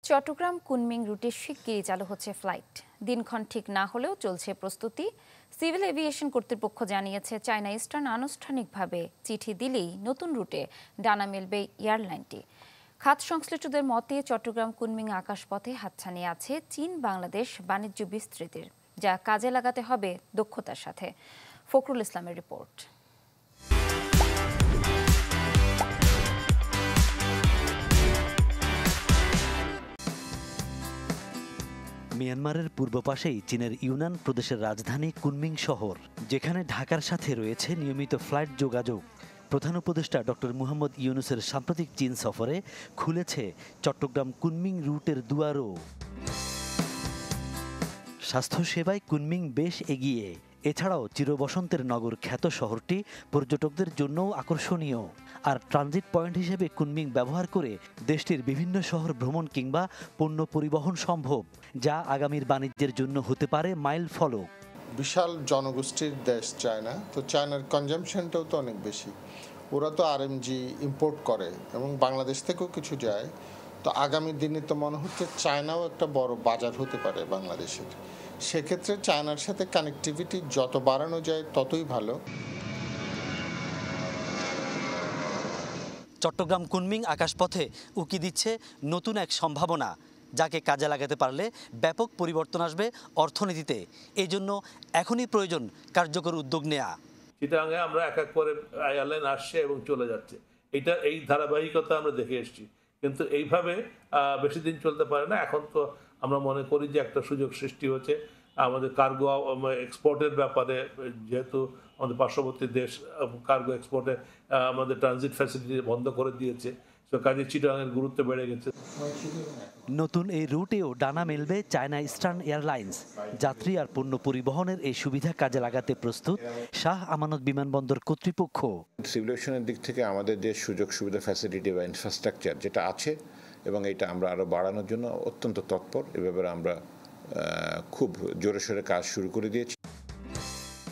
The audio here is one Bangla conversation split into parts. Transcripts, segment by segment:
চট্টগ্রাম কুনমিং রুটে শিগগিরই চালু হচ্ছে ফ্লাইট। দিনক্ষণ ঠিক না হলেও চলছে প্রস্তুতি। সিভিল এভিয়েশন কর্তৃপক্ষ জানিয়েছে চায়না ইস্টার্ন আনুষ্ঠানিকভাবে চিঠি দিলেই নতুন রুটে ডানা মেলবে এয়ারলাইনটি। খাত সংশ্লিষ্টদের মতে চট্টগ্রাম কুনমিং আকাশপথে হাতছানি আছে চীন বাংলাদেশ বাণিজ্য বিস্তৃতির, যা কাজে লাগাতে হবে দক্ষতার সাথে। ফখরুল ইসলামের রিপোর্ট। মিয়ানমারের পূর্ব পাশেই চীনের ইউনান প্রদেশের রাজধানী কুনমিং শহর, যেখানে ঢাকার সাথে রয়েছে নিয়মিত ফ্লাইট যোগাযোগ। প্রধান উপদেষ্টা ডক্টর মুহাম্মদ ইউনুসের সাম্প্রতিক চীন সফরে খুলেছে চট্টগ্রাম কুনমিং রুটের দুয়ারও। স্বাস্থ্যসেবায় কুনমিং বেশ এগিয়ে। এছাড়াও চিরবসন্তের নগর খ্যাত শহরটি পর্যটকদের জন্যও আকর্ষণীয়। আর ট্রানজিট পয়েন্ট হিসেবে কুনমিং ব্যবহার করে দেশটির বিভিন্ন শহর ভ্রমণ কিংবা পণ্য পরিবহন সম্ভব, যা আগামীর বাণিজ্যের জন্য হতে পারে মাইল ফলক। বিশাল জনগোষ্ঠীর দেশ চায়না, তো চায়নার কনজামশনটাও তো অনেক বেশি। ওরা তো আরএমজি ইম্পোর্ট করে এবং বাংলাদেশ থেকেও কিছু যায়। তো আগামী দিনে তো মনে হচ্ছে চায়নাও একটা বড় বাজার হতে পারে বাংলাদেশের। সেক্ষেত্রে চায়নার সাথে কানেক্টিভিটি যত বাড়ানো যায় ততই ভালো। চট্টগ্রাম কুনমিং আকাশপথে উকি দিচ্ছে নতুন এক সম্ভাবনা, যাকে কাজে লাগাতে পারলে ব্যাপক পরিবর্তন আসবে অর্থনীতিতে। এই জন্য এখনই প্রয়োজন কার্যকর উদ্যোগ নেওয়া। চিটাগাঙে আমরা এক এক করে এয়ারলাইন আসছে এবং চলে যাচ্ছে, এই ধারাবাহিকতা আমরা দেখে এসেছি, কিন্তু এইভাবে বেশি দিন চলতে পারে না। এখন তো আমরা মনে করি যে একটা সুযোগ সৃষ্টি হচ্ছে আমাদের কার্গো এক্সপোর্টের ব্যাপারে, যেহেতু আমাদের পার্শ্ববর্তী দেশ কার্গো এক্সপোর্টে আমাদের ট্রানজিট ফ্যাসিলিটি বন্ধ করে দিয়েছে, তো কাজে চিটাগাঙের গুরুত্ব বেড়ে গেছে। নতুন এই রুটেও ডানা মেলবে চায়না ইস্টার্ন এয়ারলাইন্স। যাত্রী আর পণ্য পরিবহনের এই সুবিধা কাজে লাগাতে প্রস্তুত শাহ আমানত বিমানবন্দর কর্তৃপক্ষ। সিভিলেশনের দিক থেকে আমাদের যে সুযোগ সুবিধা, ফ্যাসিলিটি বা ইনফ্রাস্ট্রাকচার যেটা আছে, এবং এটা আমরা আরও বাড়ানোর জন্য অত্যন্ত তৎপর। এ ব্যাপারে আমরা খুব জোরে সোরে কাজ শুরু করে দিয়েছি।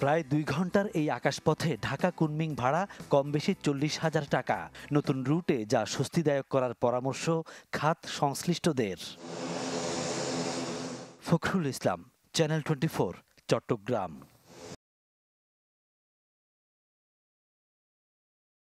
প্রায় 2 ঘন্টার এই আকাশপথে ঢাকা কুনমিং ভাড়া কম বেশি 40,000 টাকা। নতুন রুটে যা স্বস্তিদায়ক করার পরামর্শ খাত সংশ্লিষ্টদের। ফখরুল ইসলাম, চ্যানেল 24, চট্টগ্রাম।